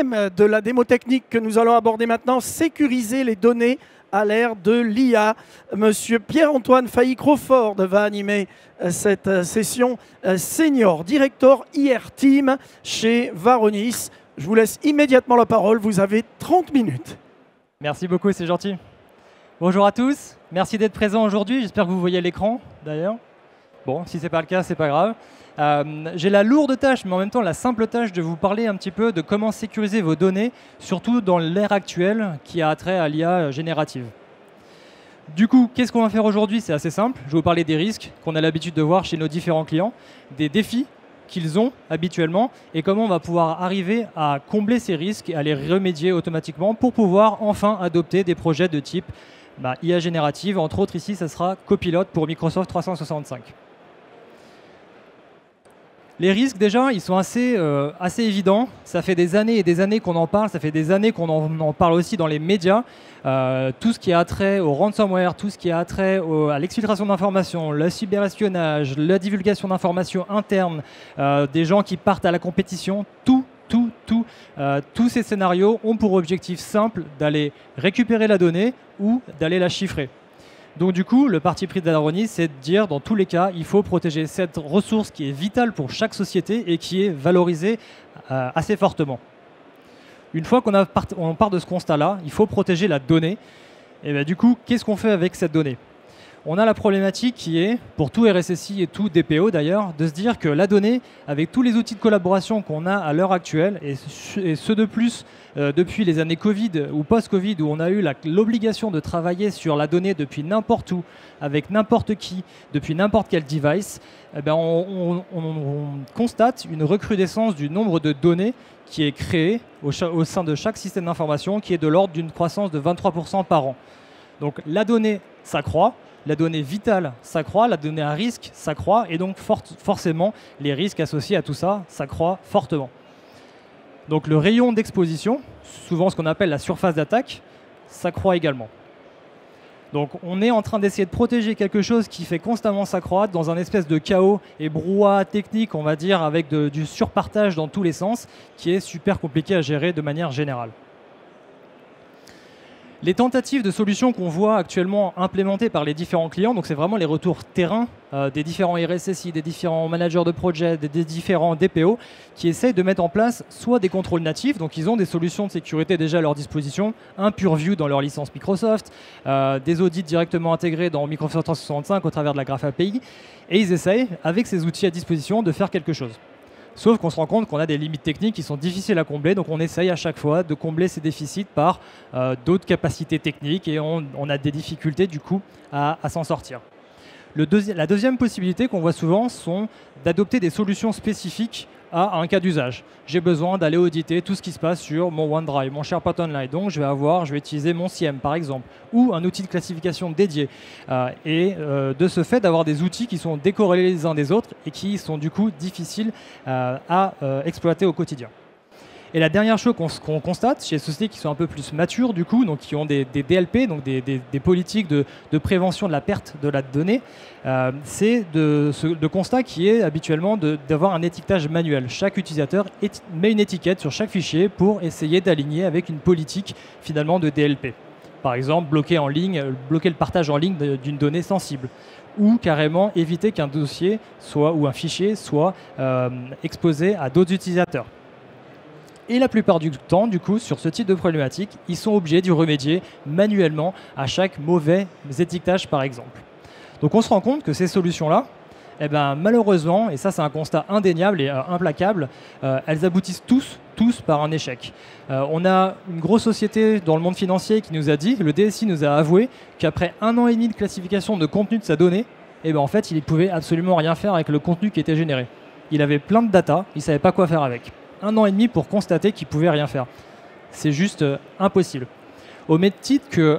thème de la démo technique que nous allons aborder maintenant, sécuriser les données à l'ère de l'IA. Monsieur Pierre-Antoine Failly-Crawford va animer cette session senior, directeur IR Team chez Varonis. Je vous laisse immédiatement la parole, vous avez 30 minutes. Merci beaucoup, c'est gentil. Bonjour à tous, merci d'être présents aujourd'hui. J'espère que vous voyez l'écran d'ailleurs. Bon, si ce n'est pas le cas, ce n'est pas grave. J'ai la lourde tâche, mais en même temps la simple tâche de vous parler un petit peu de comment sécuriser vos données, surtout dans l'ère actuelle qui a trait à l'IA générative. Du coup, qu'est-ce qu'on va faire aujourd'hui? C'est assez simple. Je vais vous parler des risques qu'on a l'habitude de voir chez nos différents clients, des défis qu'ils ont habituellement et comment on va pouvoir arriver à combler ces risques et à les remédier automatiquement pour pouvoir enfin adopter des projets de type IA générative. Entre autres, ici, ça sera Copilot pour Microsoft 365. Les risques, déjà, ils sont assez évidents. Ça fait des années et des années qu'on en parle. Ça fait des années qu'on en parle aussi dans les médias. Tout ce qui a trait au ransomware, tout ce qui a trait à l'exfiltration d'informations, le cyberespionnage, la divulgation d'informations internes, des gens qui partent à la compétition, tous ces scénarios ont pour objectif simple d'aller récupérer la donnée ou d'aller la chiffrer. Donc du coup, le parti pris de Varonis, c'est de dire, dans tous les cas, il faut protéger cette ressource qui est vitale pour chaque société et qui est valorisée assez fortement. Une fois qu'on part de ce constat-là, il faut protéger la donnée. Et bien, du coup, qu'est-ce qu'on fait avec cette donnée? On a la problématique qui est, pour tout RSSI et tout DPO d'ailleurs, de se dire que la donnée, avec tous les outils de collaboration qu'on a à l'heure actuelle, et ceux de plus depuis les années Covid ou post-Covid, où on a eu l'obligation de travailler sur la donnée depuis n'importe où, avec n'importe qui, depuis n'importe quel device, eh bien on constate une recrudescence du nombre de données qui est créé au sein de chaque système d'information, qui est de l'ordre d'une croissance de 23% par an. Donc la donnée s'accroît. La donnée vitale s'accroît, la donnée à risque s'accroît, et donc forcément, les risques associés à tout ça s'accroît fortement. Donc le rayon d'exposition, souvent ce qu'on appelle la surface d'attaque, s'accroît également. Donc on est en train d'essayer de protéger quelque chose qui fait constamment s'accroître dans un espèce de chaos et brouhaha technique, on va dire, avec du surpartage dans tous les sens, qui est super compliqué à gérer de manière générale. Les tentatives de solutions qu'on voit actuellement implémentées par les différents clients, donc c'est vraiment les retours terrain des différents RSSI, des différents managers de projet, des différents DPO, qui essayent de mettre en place soit des contrôles natifs, donc ils ont des solutions de sécurité déjà à leur disposition, un purview dans leur licence Microsoft, des audits directement intégrés dans Microsoft 365 au travers de la Graph API, et ils essayent, avec ces outils à disposition, de faire quelque chose. Sauf qu'on se rend compte qu'on a des limites techniques qui sont difficiles à combler, donc on essaye à chaque fois de combler ces déficits par d'autres capacités techniques et on a des difficultés du coup à s'en sortir. La deuxième possibilité qu'on voit souvent sont d'adopter des solutions spécifiques à un cas d'usage. J'ai besoin d'aller auditer tout ce qui se passe sur mon OneDrive, mon SharePoint Online. Donc je vais utiliser mon SIEM par exemple, ou un outil de classification dédié. De ce fait d'avoir des outils qui sont décorrélés les uns des autres et qui sont du coup difficiles à exploiter au quotidien. Et la dernière chose qu'on constate chez les sociétés qui sont un peu plus matures, du coup, donc qui ont des DLP, donc des politiques de prévention de la perte de la donnée, c'est de constat qui est habituellement d'avoir un étiquetage manuel. Chaque utilisateur met une étiquette sur chaque fichier pour essayer d'aligner avec une politique finalement de DLP. Par exemple, bloquer le partage en ligne d'une donnée sensible, ou carrément éviter qu'un dossier ou un fichier soit exposé à d'autres utilisateurs. Et la plupart du temps, du coup, sur ce type de problématique, ils sont obligés d'y remédier manuellement à chaque mauvais étiquetage, par exemple. Donc on se rend compte que ces solutions-là, eh ben, malheureusement, et ça c'est un constat indéniable et implacable, elles aboutissent tous par un échec. On a une grosse société dans le monde financier qui nous a dit, le DSI nous a avoué qu'après 1 an et demi de classification de contenu de sa donnée, eh ben, en fait, il ne pouvait absolument rien faire avec le contenu qui était généré. Il avait plein de data, il ne savait pas quoi faire avec. 1 an et demi pour constater qu'il ne pouvait rien faire. C'est juste impossible. Au même titre que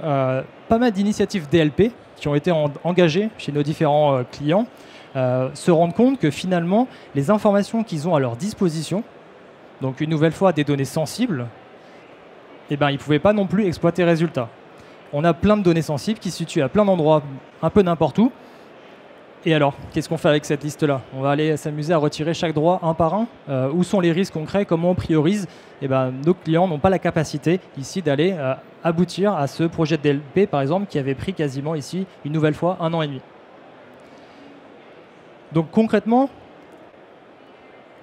pas mal d'initiatives DLP qui ont été engagées chez nos différents clients se rendent compte que finalement, les informations qu'ils ont à leur disposition, donc une nouvelle fois des données sensibles, eh ben, ils ne pouvaient pas non plus exploiter les résultats. On a plein de données sensibles qui se situent à plein d'endroits, un peu n'importe où, Et alors, qu'est-ce qu'on fait avec cette liste-là? On va aller s'amuser à retirer chaque droit un par un. Où sont les risques concrets? Comment on priorise? Eh ben, nos clients n'ont pas la capacité ici d'aller aboutir à ce projet de DLP, par exemple, qui avait pris quasiment ici, une nouvelle fois, 1 an et demi. Donc concrètement,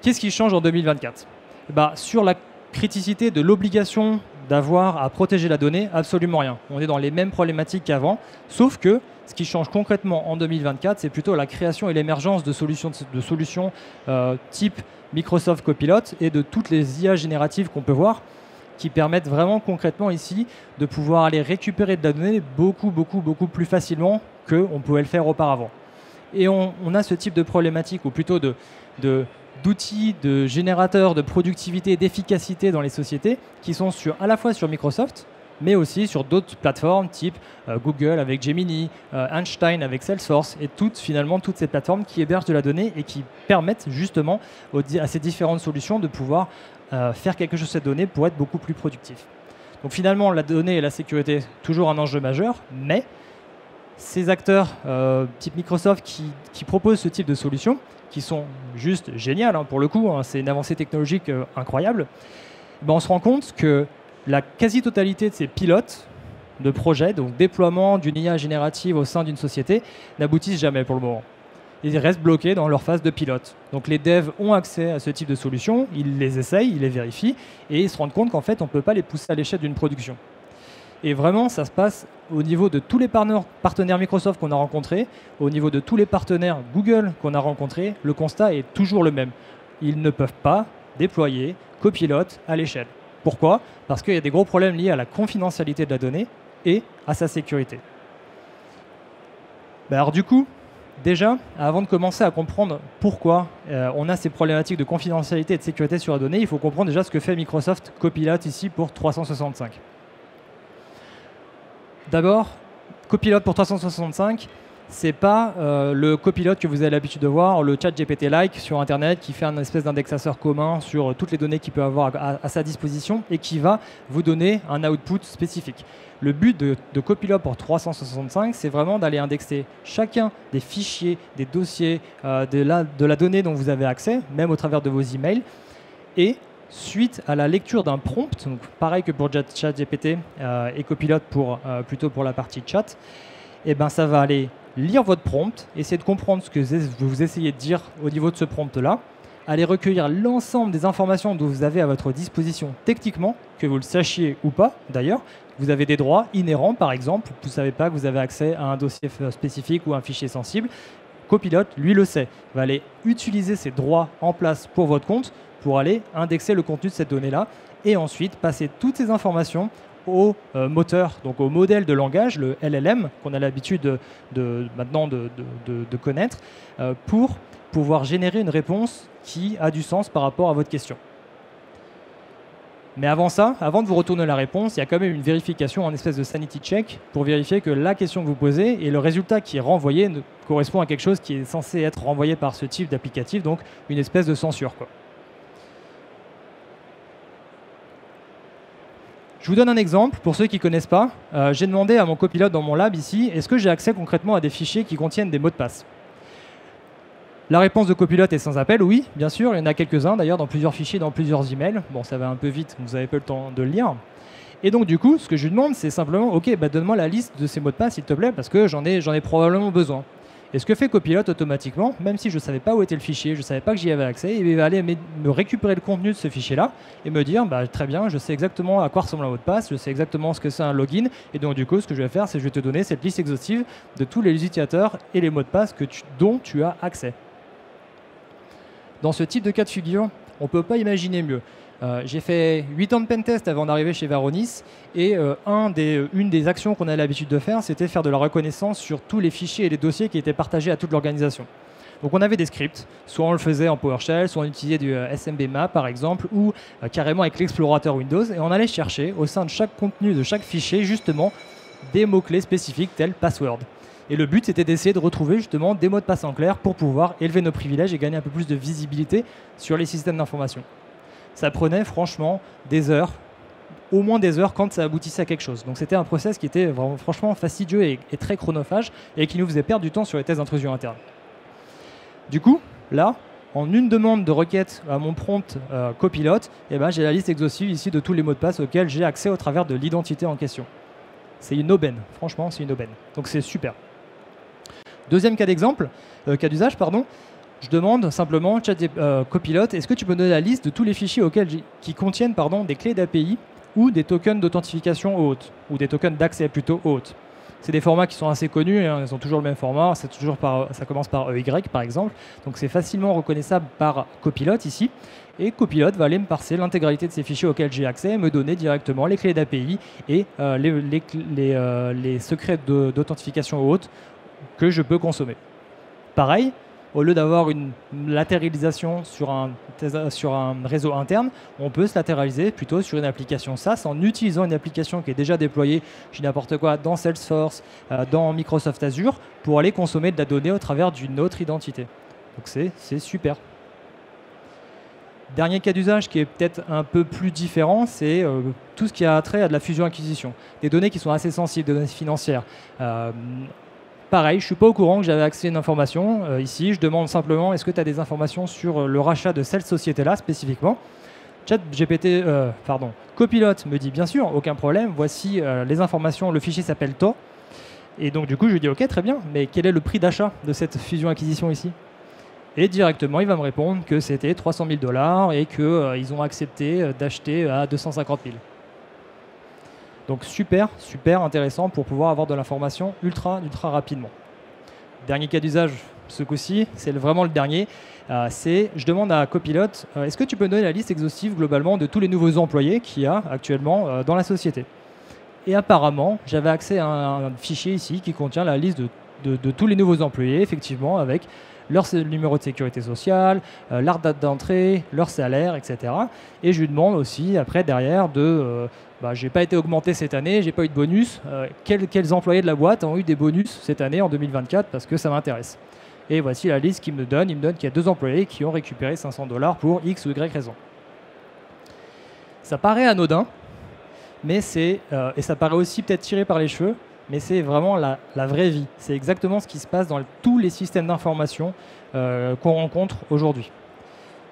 qu'est-ce qui change en 2024? Eh ben, sur la criticité de l'obligation d'avoir à protéger la donnée, absolument rien. On est dans les mêmes problématiques qu'avant, sauf que ce qui change concrètement en 2024, c'est plutôt la création et l'émergence de solutions type Microsoft Copilot et de toutes les IA génératives qu'on peut voir, qui permettent vraiment concrètement ici de pouvoir aller récupérer de la donnée beaucoup plus facilement qu'on pouvait le faire auparavant. Et on a ce type de problématique, ou plutôt d'outils, de générateurs de productivité et d'efficacité dans les sociétés, qui sont à la fois sur Microsoft, mais aussi sur d'autres plateformes type Google avec Gemini, Einstein avec Salesforce, et finalement toutes ces plateformes qui hébergent de la donnée et qui permettent justement à ces différentes solutions de pouvoir faire quelque chose de cette donnée pour être beaucoup plus productif. Donc finalement, la donnée et la sécurité, toujours un enjeu majeur, mais ces acteurs type Microsoft qui proposent ce type de solutions, qui sont juste géniales pour le coup, c'est une avancée technologique incroyable, on se rend compte que la quasi-totalité de ces pilotes de projets, donc déploiement d'une IA générative au sein d'une société, n'aboutissent jamais pour le moment. Ils restent bloqués dans leur phase de pilote. Donc les devs ont accès à ce type de solutions, ils les essayent, ils les vérifient, et ils se rendent compte qu'en fait, on ne peut pas les pousser à l'échelle d'une production. Et vraiment, ça se passe au niveau de tous les partenaires Microsoft qu'on a rencontrés, au niveau de tous les partenaires Google qu'on a rencontrés, le constat est toujours le même. Ils ne peuvent pas déployer Copilot à l'échelle. Pourquoi? Parce qu'il y a des gros problèmes liés à la confidentialité de la donnée et à sa sécurité. Alors du coup, déjà, avant de commencer à comprendre pourquoi on a ces problématiques de confidentialité et de sécurité sur la donnée, il faut comprendre déjà ce que fait Microsoft Copilot ici pour 365. D'abord, Copilot pour 365, c'est pas le Copilot que vous avez l'habitude de voir, le chat GPT-like sur Internet qui fait un espèce d'indexateur commun sur toutes les données qu'il peut avoir à sa disposition et qui va vous donner un output spécifique. Le but de Copilot pour 365, c'est vraiment d'aller indexer chacun des fichiers, des dossiers, de la donnée dont vous avez accès, même au travers de vos emails, et suite à la lecture d'un prompt, donc pareil que pour ChatGPT et Copilot plutôt pour la partie chat, ça va aller lire votre prompt, essayer de comprendre ce que vous essayez de dire au niveau de ce prompt-là, aller recueillir l'ensemble des informations dont vous avez à votre disposition techniquement, que vous le sachiez ou pas d'ailleurs. Vous avez des droits inhérents, par exemple, vous ne savez pas que vous avez accès à un dossier spécifique ou un fichier sensible. Copilot, lui, le sait, va aller utiliser ces droits en place pour votre compte pour aller indexer le contenu de cette donnée-là et ensuite passer toutes ces informations au moteur, donc au modèle de langage, le LLM, qu'on a l'habitude maintenant de connaître, pour pouvoir générer une réponse qui a du sens par rapport à votre question. Mais avant ça, avant de vous retourner la réponse, il y a quand même une vérification, un espèce de sanity check, pour vérifier que la question que vous posez et le résultat qui est renvoyé correspond à quelque chose qui est censé être renvoyé par ce type d'applicatif, donc une espèce de censure, quoi. Je vous donne un exemple, pour ceux qui ne connaissent pas. J'ai demandé à mon copilote dans mon lab ici, est-ce que j'ai accès concrètement à des fichiers qui contiennent des mots de passe? La réponse de copilote est sans appel, oui, bien sûr. Il y en a quelques-uns d'ailleurs dans plusieurs fichiers, dans plusieurs emails. Bon, ça va un peu vite, vous n'avez pas le temps de le lire. Et donc du coup, ce que je lui demande, c'est simplement, ok, donne-moi la liste de ces mots de passe, s'il te plaît, parce que j'en ai probablement besoin. Et ce que fait Copilot automatiquement, même si je ne savais pas où était le fichier, je ne savais pas que j'y avais accès, il va aller me récupérer le contenu de ce fichier-là et me dire, très bien, je sais exactement à quoi ressemble un mot de passe, je sais exactement ce que c'est un login, et donc du coup, ce que je vais faire, c'est que je vais te donner cette liste exhaustive de tous les utilisateurs et les mots de passe dont tu as accès. Dans ce type de cas de figure, on ne peut pas imaginer mieux. J'ai fait 8 ans de pentest avant d'arriver chez Varonis et une des actions qu'on a l'habitude de faire, c'était faire de la reconnaissance sur tous les fichiers et les dossiers qui étaient partagés à toute l'organisation. Donc on avait des scripts, soit on le faisait en PowerShell, soit on utilisait du SMBMA par exemple, ou carrément avec l'explorateur Windows, et on allait chercher au sein de chaque contenu de chaque fichier justement des mots-clés spécifiques tels password. Et le but, c'était d'essayer de retrouver justement des mots de passe en clair pour pouvoir élever nos privilèges et gagner un peu plus de visibilité sur les systèmes d'information. Ça prenait franchement des heures, au moins des heures quand ça aboutissait à quelque chose. Donc c'était un process qui était vraiment, franchement fastidieux et très chronophage et qui nous faisait perdre du temps sur les tests d'intrusion interne. Du coup, là, en une demande de requête à mon prompt Copilot, eh ben, j'ai la liste exhaustive ici de tous les mots de passe auxquels j'ai accès au travers de l'identité en question. C'est une aubaine, franchement, c'est une aubaine. Donc c'est super. Deuxième cas d'exemple, cas d'usage, pardon. Je demande simplement, Copilot, est-ce que tu peux donner la liste de tous les fichiers qui contiennent des clés d'API ou des tokens d'authentification haute, ou des tokens d'accès plutôt haute. C'est des formats qui sont assez connus, hein, ils ont toujours le même format, ça commence par EY par exemple, donc c'est facilement reconnaissable par Copilot ici, et Copilot va aller me parser l'intégralité de ces fichiers auxquels j'ai accès et me donner directement les clés d'API et les secrets d'authentification haute que je peux consommer. Pareil, au lieu d'avoir une latéralisation sur un réseau interne, on peut se latéraliser plutôt sur une application SaaS en utilisant une application qui est déjà déployée, je dis n'importe quoi, dans Salesforce, dans Microsoft Azure, pour aller consommer de la donnée au travers d'une autre identité. Donc c'est super. Dernier cas d'usage qui est peut-être un peu plus différent, c'est tout ce qui a trait à de la fusion-acquisition. Des données qui sont assez sensibles, des données financières. Pareil, je ne suis pas au courant que j'avais accès à une information. Ici, je demande simplement, est-ce que tu as des informations sur le rachat de cette société-là spécifiquement? Copilot me dit, bien sûr, aucun problème, voici les informations, le fichier s'appelle TO. Et donc, du coup, je lui dis, OK, très bien, mais quel est le prix d'achat de cette fusion-acquisition ici? Et directement, il va me répondre que c'était 300 000 $ et qu'ils ont accepté d'acheter à 250 000. Donc super, super intéressant pour pouvoir avoir de l'information ultra rapidement. Dernier cas d'usage, ce coup-ci, c'est vraiment le dernier. Je demande à Copilot, est-ce que tu peux me donner la liste exhaustive globalement de tous les nouveaux employés qu'il y a actuellement dans la société? Et apparemment, j'avais accès à un fichier ici qui contient la liste de tous les nouveaux employés, effectivement, avec leur numéro de sécurité sociale, leur date d'entrée, leur salaire, etc. Et je lui demande aussi, après, derrière, je n'ai pas été augmenté cette année, je n'ai pas eu de bonus. Quels employés de la boîte ont eu des bonus cette année, en 2024, parce que ça m'intéresse. Et voici la liste qu'il me donne. Il me donne qu'il y a 2 employés qui ont récupéré 500 $ pour X ou Y raison. Ça paraît anodin, mais et ça paraît aussi peut-être tiré par les cheveux, mais c'est vraiment la vraie vie. C'est exactement ce qui se passe dans tous les systèmes d'information qu'on rencontre aujourd'hui.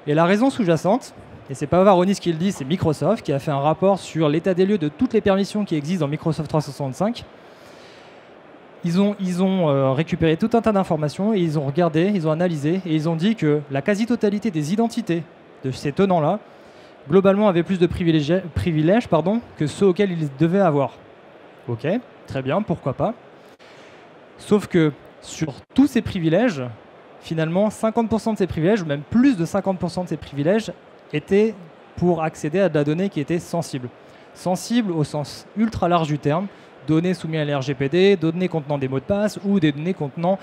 Et la raison sous-jacente, et c'est pas Varonis qui le dit, c'est Microsoft qui a fait un rapport sur l'état des lieux de toutes les permissions qui existent dans Microsoft 365. Ils ont récupéré tout un tas d'informations et ils ont regardé, ils ont analysé et ils ont dit que la quasi-totalité des identités de ces tenants-là, globalement, avaient plus de privilèges que ceux auxquels ils devaient avoir. Ok, très bien, pourquoi pas. Sauf que sur tous ces privilèges, finalement, 50% de ces privilèges, ou même plus de 50% de ces privilèges, étaient pour accéder à de la donnée qui était sensible. Sensible au sens ultra large du terme, données soumises à l'RGPD, données contenant des mots de passe ou des données contenant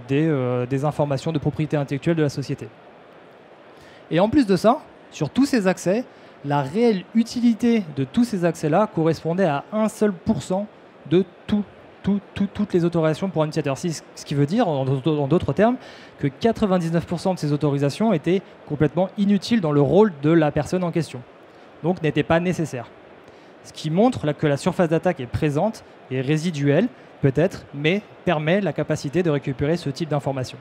des informations de propriété intellectuelle de la société. Et en plus de ça, sur tous ces accès, la réelle utilité de tous ces accès-là correspondait à 1 seul % de toutes les autorisations pour un utilisateur. Ce qui veut dire, en d'autres termes, que 99% de ces autorisations étaient complètement inutiles dans le rôle de la personne en question. Donc n'étaient pas nécessaires. Ce qui montre que la surface d'attaque est présente et résiduelle, peut-être, mais permet la capacité de récupérer ce type d'informations.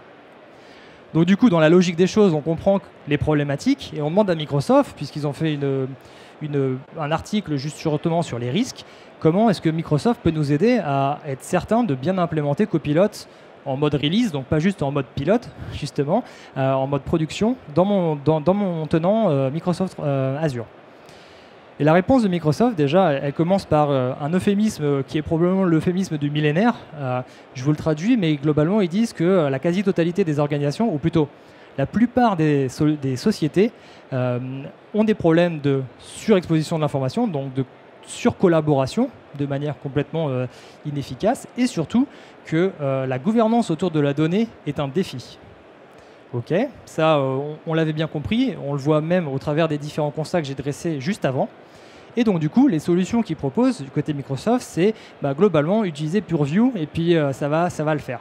Donc du coup, dans la logique des choses, on comprend les problématiques et on demande à Microsoft, puisqu'ils ont fait un article justement sur les risques, comment est-ce que Microsoft peut nous aider à être certain de bien implémenter Copilot en mode release, donc pas juste en mode pilote, justement, en mode production, dans mon tenant Microsoft Azure. Et la réponse de Microsoft, déjà, elle commence par un euphémisme qui est probablement l'euphémisme du millénaire. Je vous le traduis, mais globalement, ils disent que la quasi-totalité des organisations, ou plutôt la plupart des sociétés, ont des problèmes de surexposition de l'information, donc de surcollaboration de manière complètement inefficace, et surtout que la gouvernance autour de la donnée est un défi. Ok, ça, on l'avait bien compris, on le voit même au travers des différents constats que j'ai dressés juste avant. Et donc, du coup, les solutions qu'ils proposent du côté Microsoft, c'est globalement utiliser Purview et puis ça va le faire.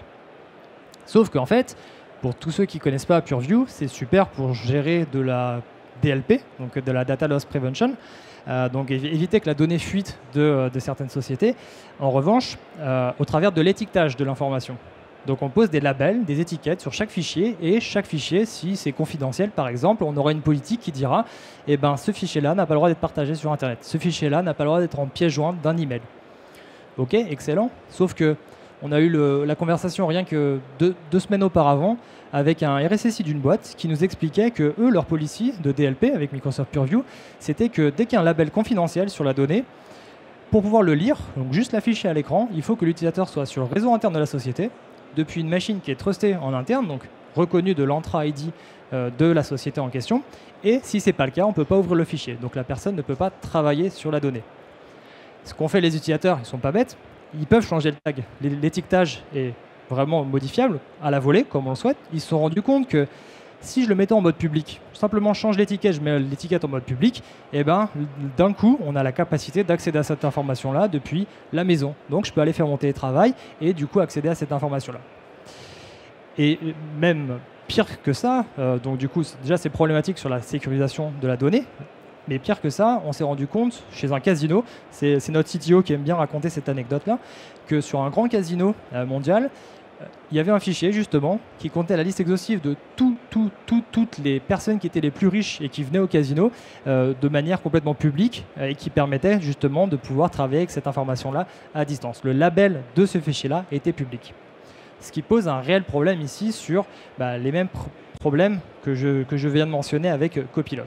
Sauf qu'en fait, pour tous ceux qui ne connaissent pas Purview, c'est super pour gérer de la DLP, donc de la Data Loss Prevention, donc éviter que la donnée fuite de certaines sociétés. En revanche, au travers de l'étiquetage de l'information. Donc on pose des labels, des étiquettes sur chaque fichier, et chaque fichier, si c'est confidentiel par exemple, on aura une politique qui dira eh ben, ce fichier-là n'a pas le droit d'être partagé sur Internet, ce fichier-là n'a pas le droit d'être en pièce jointe d'un email. Ok, excellent, sauf que on a eu la conversation rien que deux semaines auparavant avec un RSSI d'une boîte qui nous expliquait que eux, leur policy de DLP avec Microsoft Purview, c'était que dès qu'il y a un label confidentiel sur la donnée, pour pouvoir le lire, donc juste l'afficher à l'écran, il faut que l'utilisateur soit sur le réseau interne de la société, depuis une machine qui est trustée en interne, donc reconnue de l'Entra ID de la société en question, et si ce n'est pas le cas, on ne peut pas ouvrir le fichier, donc la personne ne peut pas travailler sur la donnée. Ce qu'ont fait les utilisateurs, ils ne sont pas bêtes, ils peuvent changer le tag. L'étiquetage est vraiment modifiable à la volée, comme on le souhaite. Ils se sont rendus compte que si je le mettais en mode public, simplement change l'étiquette, je mets l'étiquette en mode public, et ben d'un coup, on a la capacité d'accéder à cette information-là depuis la maison. Donc, je peux aller faire mon télétravail et du coup accéder à cette information-là. Et même pire que ça, donc du coup, déjà, c'est problématique sur la sécurisation de la donnée. Mais pire que ça, on s'est rendu compte chez un casino, c'est notre CTO qui aime bien raconter cette anecdote-là, que sur un grand casino mondial, il y avait un fichier justement qui comptait la liste exhaustive de toutes les personnes qui étaient les plus riches et qui venaient au casino de manière complètement publique et qui permettait justement de pouvoir travailler avec cette information-là à distance. Le label de ce fichier-là était public. Ce qui pose un réel problème ici sur les mêmes problèmes que je viens de mentionner avec Copilot.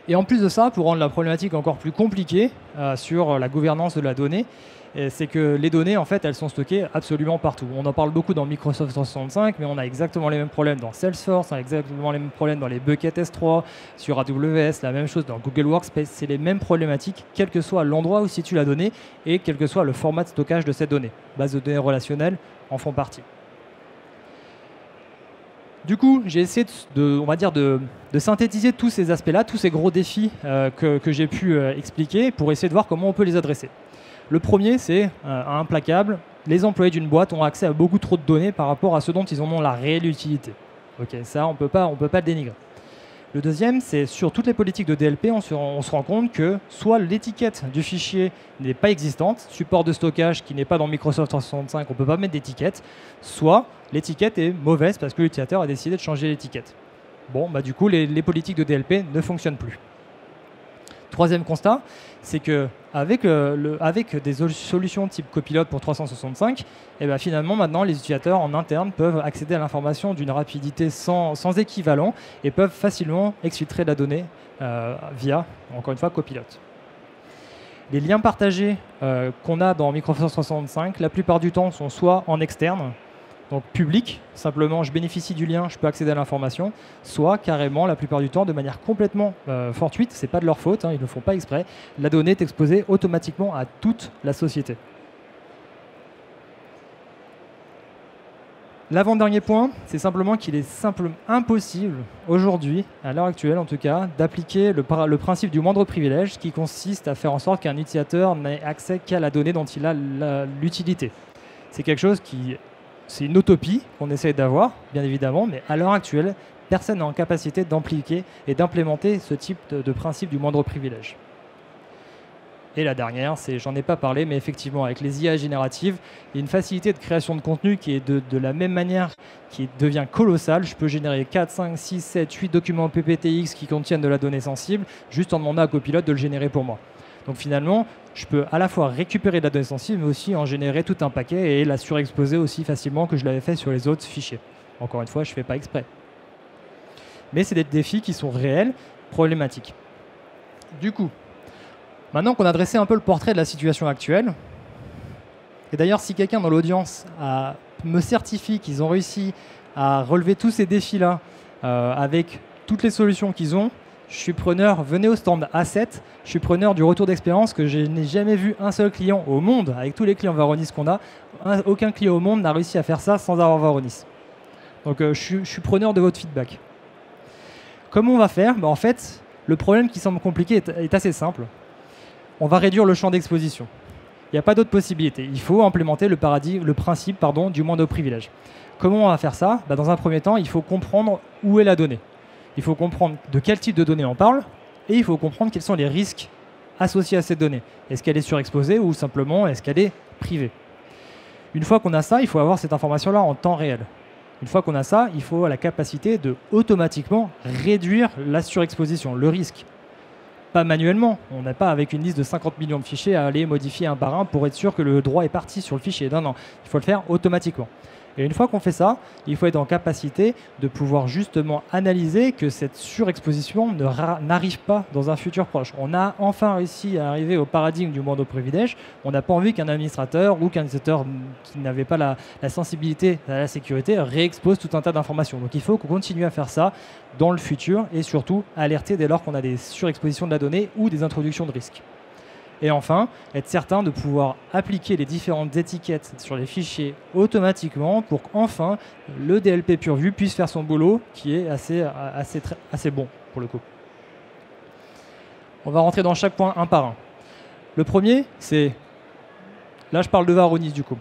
Et en plus de ça, pour rendre la problématique encore plus compliquée sur la gouvernance de la donnée, c'est que les données, en fait, elles sont stockées absolument partout. On en parle beaucoup dans Microsoft 365, mais on a exactement les mêmes problèmes dans Salesforce, on a exactement les mêmes problèmes dans les buckets S3, sur AWS, la même chose dans Google Workspace. C'est les mêmes problématiques, quel que soit l'endroit où se situe la donnée et quel que soit le format de stockage de cette donnée. Bases de données relationnelles en font partie. Du coup, j'ai essayé de synthétiser tous ces aspects-là, tous ces gros défis que j'ai pu expliquer pour essayer de voir comment on peut les adresser. Le premier, c'est implacable. Les employés d'une boîte ont accès à beaucoup trop de données par rapport à ce dont ils en ont la réelle utilité. Ok, ça, on peut pas le dénigrer. Le deuxième, c'est sur toutes les politiques de DLP, on se rend compte que soit l'étiquette du fichier n'est pas existante, support de stockage qui n'est pas dans Microsoft 365, on ne peut pas mettre d'étiquette, soit l'étiquette est mauvaise parce que l'utilisateur a décidé de changer l'étiquette. Bon, du coup, les politiques de DLP ne fonctionnent plus. Troisième constat, c'est qu'avec des solutions type Copilot pour 365, finalement, maintenant, les utilisateurs en interne peuvent accéder à l'information d'une rapidité sans équivalent et peuvent facilement exfiltrer la donnée via, encore une fois, Copilot. Les liens partagés qu'on a dans Microsoft 365, la plupart du temps, sont soit en externe, donc public, simplement je bénéficie du lien, je peux accéder à l'information, soit carrément, la plupart du temps, de manière complètement fortuite, c'est pas de leur faute, ils ne le font pas exprès, la donnée est exposée automatiquement à toute la société. L'avant-dernier point, c'est simplement qu'il est impossible aujourd'hui, à l'heure actuelle en tout cas, d'appliquer le principe du moindre privilège qui consiste à faire en sorte qu'un utilisateur n'ait accès qu'à la donnée dont il a l'utilité. C'est quelque chose c'est une utopie qu'on essaie d'avoir, bien évidemment, mais à l'heure actuelle, personne n'est en capacité d'impliquer et d'implémenter ce type de principe du moindre privilège. Et la dernière, j'en ai pas parlé, mais effectivement, avec les IA génératives, il y a une facilité de création de contenu qui est de la même manière, qui devient colossale. Je peux générer 4, 5, 6, 7, 8 documents PPTX qui contiennent de la donnée sensible, juste en demandant à Copilot de le générer pour moi. Donc finalement, je peux à la fois récupérer de la donnée sensible, mais aussi en générer tout un paquet et la surexposer aussi facilement que je l'avais fait sur les autres fichiers. Encore une fois, je ne fais pas exprès. Mais c'est des défis qui sont réels, problématiques. Du coup, maintenant qu'on a dressé un peu le portrait de la situation actuelle, et d'ailleurs, si quelqu'un dans l'audience me certifie qu'ils ont réussi à relever tous ces défis-là avec toutes les solutions qu'ils ont, je suis preneur, venez au stand A7, je suis preneur du retour d'expérience que je n'ai jamais vu un seul client au monde, avec tous les clients Varonis qu'on a, aucun client au monde n'a réussi à faire ça sans avoir Varonis. Donc je suis preneur de votre feedback. Comment on va faire ? En fait, le problème qui semble compliqué est assez simple. On va réduire le champ d'exposition. Il n'y a pas d'autre possibilité. Il faut implémenter le principe du moindre privilège. Comment on va faire ça ? Dans un premier temps, il faut comprendre où est la donnée. Il faut comprendre de quel type de données on parle et il faut comprendre quels sont les risques associés à cette donnée. Est-ce qu'elle est surexposée ou simplement est-ce qu'elle est privée ? Une fois qu'on a ça, il faut avoir cette information-là en temps réel. Une fois qu'on a ça, il faut la capacité de automatiquement réduire la surexposition, le risque. Pas manuellement, on n'est pas avec une liste de 50 millions de fichiers à aller modifier un par un pour être sûr que le droit est parti sur le fichier. Non, non, il faut le faire automatiquement. Et une fois qu'on fait ça, il faut être en capacité de pouvoir justement analyser que cette surexposition n'arrive pas dans un futur proche. On a enfin réussi à arriver au paradigme du moindre privilège. On n'a pas envie qu'un administrateur ou qu'un utilisateur qui n'avait pas la sensibilité à la sécurité réexpose tout un tas d'informations. Donc il faut qu'on continue à faire ça dans le futur et surtout alerter dès lors qu'on a des surexpositions de la donnée ou des introductions de risques. Et enfin, être certain de pouvoir appliquer les différentes étiquettes sur les fichiers automatiquement pour qu'enfin le DLP PureView puisse faire son boulot qui est assez bon pour le coup. On va rentrer dans chaque point un par un. Le premier, c'est... Là, je parle de Varonis du coup.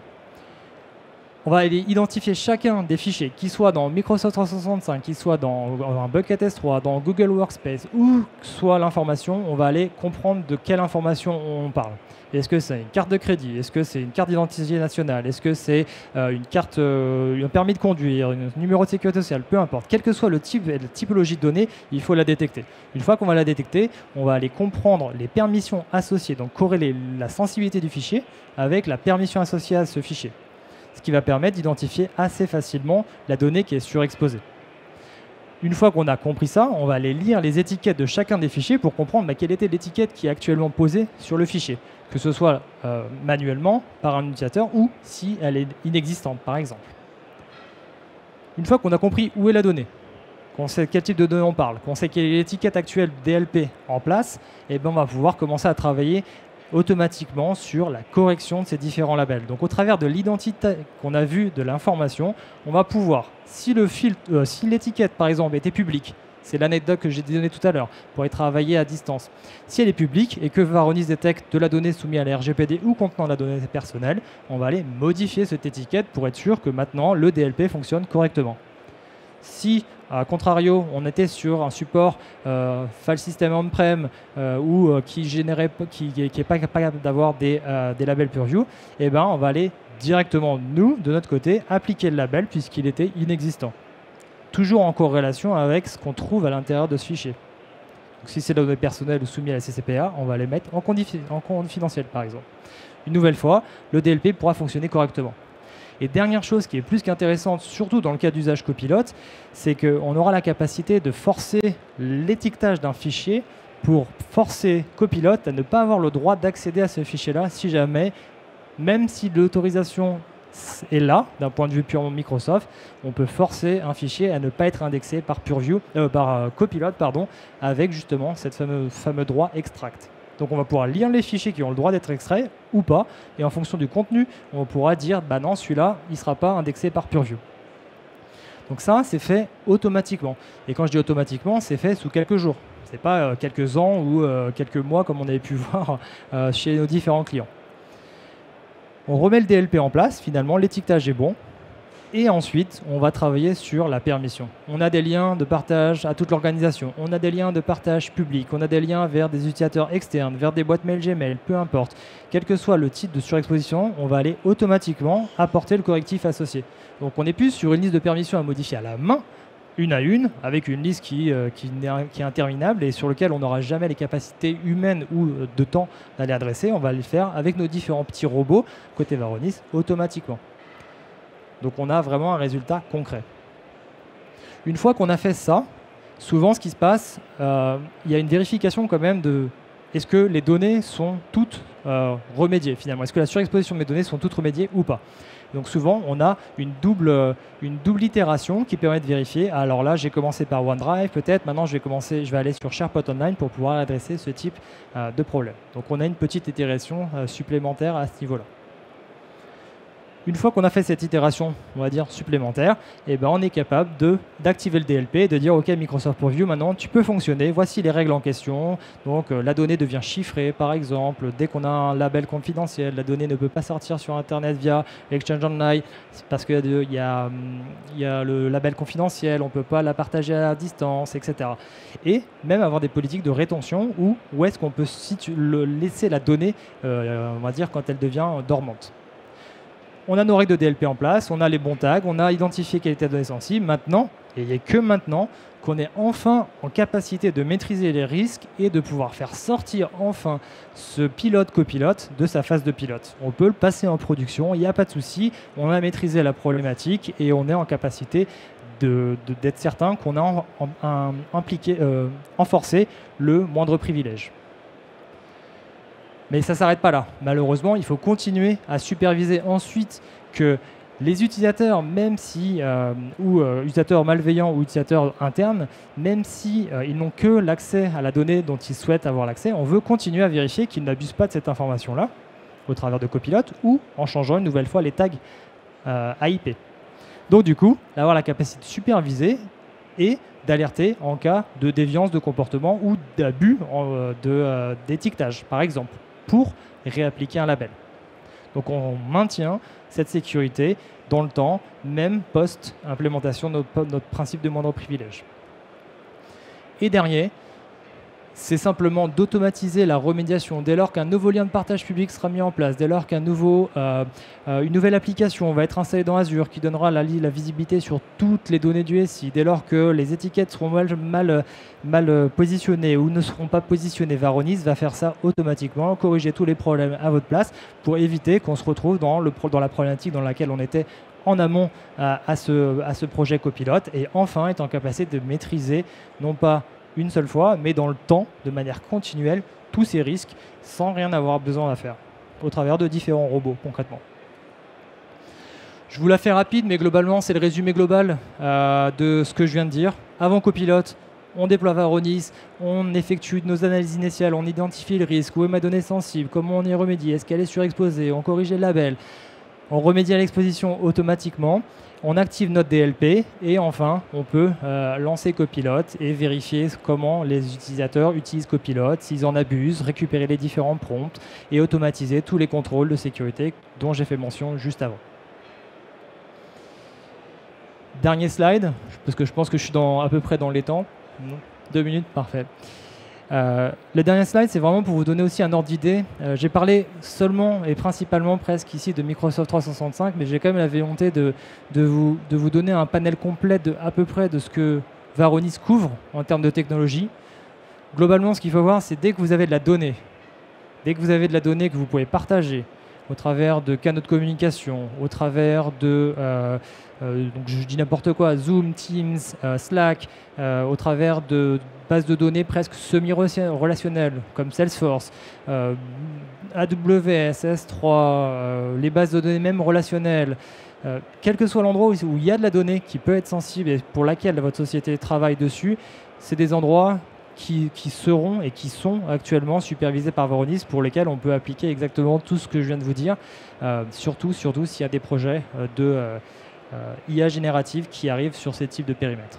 On va aller identifier chacun des fichiers, qu'ils soient dans Microsoft 365, qu'ils soient dans un Bucket S3, dans Google Workspace, où soit l'information, on va aller comprendre de quelle information on parle. Est-ce que c'est une carte de crédit? Est-ce que c'est une carte d'identité nationale? Est-ce que c'est une carte, un permis de conduire, un numéro de sécurité sociale? Peu importe. Quel que soit le type et la typologie de données, il faut la détecter. Une fois qu'on va la détecter, on va aller comprendre les permissions associées, donc corréler la sensibilité du fichier avec la permission associée à ce fichier. Ce qui va permettre d'identifier assez facilement la donnée qui est surexposée. Une fois qu'on a compris ça, on va aller lire les étiquettes de chacun des fichiers pour comprendre quelle était l'étiquette qui est actuellement posée sur le fichier, que ce soit manuellement par un utilisateur ou si elle est inexistante, par exemple. Une fois qu'on a compris où est la donnée, qu'on sait quel type de données on parle, qu'on sait quelle est l'étiquette actuelle DLP en place, et ben on va pouvoir commencer à travailler automatiquement sur la correction de ces différents labels. Donc au travers de l'identité qu'on a vue de l'information, on va pouvoir, si l'étiquette par exemple était publique, c'est l'anecdote que j'ai donnée tout à l'heure, pour y travailler à distance. Si elle est publique et que Varonis détecte de la donnée soumise à la RGPD ou contenant de la donnée personnelle, on va aller modifier cette étiquette pour être sûr que maintenant le DLP fonctionne correctement. Si, à contrario, on était sur un support file system on-prem ou qui n'est pas capable d'avoir des labels PureView, eh ben, on va aller directement, nous, de notre côté, appliquer le label puisqu'il était inexistant. Toujours en corrélation avec ce qu'on trouve à l'intérieur de ce fichier. Donc, si c'est de la donnée personnelle ou soumise à la CCPA, on va les mettre en confidentiel, par exemple. Une nouvelle fois, le DLP pourra fonctionner correctement. Et dernière chose qui est plus qu'intéressante, surtout dans le cas d'usage copilote, c'est qu'on aura la capacité de forcer l'étiquetage d'un fichier pour forcer copilote à ne pas avoir le droit d'accéder à ce fichier-là si jamais, même si l'autorisation est là, d'un point de vue purement Microsoft, on peut forcer un fichier à ne pas être indexé par copilote, avec justement cette fameux droit extract. Donc on va pouvoir lire les fichiers qui ont le droit d'être extraits ou pas, et en fonction du contenu, on pourra dire bah non, celui-là, il ne sera pas indexé par PureView. Donc ça, c'est fait automatiquement. Et quand je dis automatiquement, c'est fait sous quelques jours. Ce n'est pas quelques ans ou quelques mois comme on avait pu voir chez nos différents clients. On remet le DLP en place, finalement, l'étiquetage est bon. Et ensuite, on va travailler sur la permission. On a des liens de partage à toute l'organisation. On a des liens de partage public. On a des liens vers des utilisateurs externes, vers des boîtes mail Gmail, peu importe. Quel que soit le type de surexposition, on va aller automatiquement apporter le correctif associé. Donc on n'est plus sur une liste de permissions à modifier à la main, une à une, avec une liste qui est interminable et sur laquelle on n'aura jamais les capacités humaines ou de temps d'aller adresser. On va le faire avec nos différents petits robots, côté Varonis, automatiquement. Donc on a vraiment un résultat concret. Une fois qu'on a fait ça, souvent ce qui se passe, il y a une vérification quand même de est-ce que les données sont toutes remédiées finalement. Est-ce que la surexposition de mes données sont toutes remédiées ou pas. Donc souvent on a une double itération qui permet de vérifier. Alors là j'ai commencé par OneDrive peut-être, maintenant je vais aller sur SharePoint Online pour pouvoir adresser ce type de problème. Donc on a une petite itération supplémentaire à ce niveau-là. Une fois qu'on a fait cette itération, on va dire supplémentaire, eh ben on est capable d'activer le DLP et de dire OK Microsoft PureView, maintenant tu peux fonctionner, voici les règles en question. Donc la donnée devient chiffrée par exemple, dès qu'on a un label confidentiel, la donnée ne peut pas sortir sur Internet via Exchange Online parce qu'il y a le label confidentiel, on ne peut pas la partager à distance, etc. Et même avoir des politiques de rétention où est-ce qu'on peut laisser la donnée, on va dire, quand elle devient dormante. On a nos règles de DLP en place, on a les bons tags, on a identifié quelle était la donnée sensible. Maintenant, et il n'y a que maintenant, qu'on est enfin en capacité de maîtriser les risques et de pouvoir faire sortir enfin ce pilote-copilote de sa phase de pilote. On peut le passer en production, il n'y a pas de souci, on a maîtrisé la problématique et on est en capacité d'être certain qu'on a enforcé le moindre privilège. Mais ça ne s'arrête pas là. Malheureusement, il faut continuer à superviser ensuite que les utilisateurs, même si, utilisateurs malveillants ou utilisateurs internes, même si ils n'ont que l'accès à la donnée dont ils souhaitent avoir l'accès, on veut continuer à vérifier qu'ils n'abusent pas de cette information-là au travers de Copilot ou en changeant une nouvelle fois les tags AIP. Donc du coup, d'avoir la capacité de superviser et d'alerter en cas de déviance de comportement ou d'abus d'étiquetage, par exemple, pour réappliquer un label. Donc on maintient cette sécurité dans le temps, même post-implémentation de notre principe de moindre privilège. Et dernier, c'est simplement d'automatiser la remédiation. Dès lors qu'un nouveau lien de partage public sera mis en place, dès lors qu'une nouvelle application va être installée dans Azure qui donnera la visibilité sur toutes les données du SI, dès lors que les étiquettes seront mal positionnées ou ne seront pas positionnées, Varonis va faire ça automatiquement, corriger tous les problèmes à votre place pour éviter qu'on se retrouve dans la problématique dans laquelle on était en amont à ce projet copilote et enfin être en capacité de maîtriser non pas une seule fois, mais dans le temps, de manière continuelle, tous ces risques, sans rien avoir besoin à faire, au travers de différents robots, concrètement. Je vous la fais rapide, mais globalement, c'est le résumé global de ce que je viens de dire. Avant Copilot, on déploie Varonis, on effectue nos analyses initiales, on identifie le risque, où est ma donnée sensible, comment on y remédie, est-ce qu'elle est surexposée, on corrige les labels, on remédie à l'exposition automatiquement. On active notre DLP et enfin, on peut lancer Copilot et vérifier comment les utilisateurs utilisent Copilot, s'ils en abusent, récupérer les différents prompts et automatiser tous les contrôles de sécurité dont j'ai fait mention juste avant. Dernier slide, parce que je pense que je suis à peu près dans les temps. 2 minutes, parfait. Le dernier slide, c'est vraiment pour vous donner aussi un ordre d'idée. J'ai parlé seulement et principalement presque ici de Microsoft 365, mais j'ai quand même la volonté de vous donner un panel complet à peu près de ce que Varonis couvre en termes de technologie. Globalement, ce qu'il faut voir, c'est dès que vous avez de la donnée, que vous pouvez partager au travers de canaux de communication, au travers de, donc je dis n'importe quoi, Zoom, Teams, Slack, au travers de bases de données presque semi-relationnelles comme Salesforce, AWS, S3, les bases de données même relationnelles, quel que soit l'endroit où il y a de la donnée qui peut être sensible et pour laquelle votre société travaille dessus, c'est des endroits qui seront et qui sont actuellement supervisés par Varonis pour lesquels on peut appliquer exactement tout ce que je viens de vous dire, surtout s'il y a des projets de IA générative qui arrivent sur ces types de périmètres.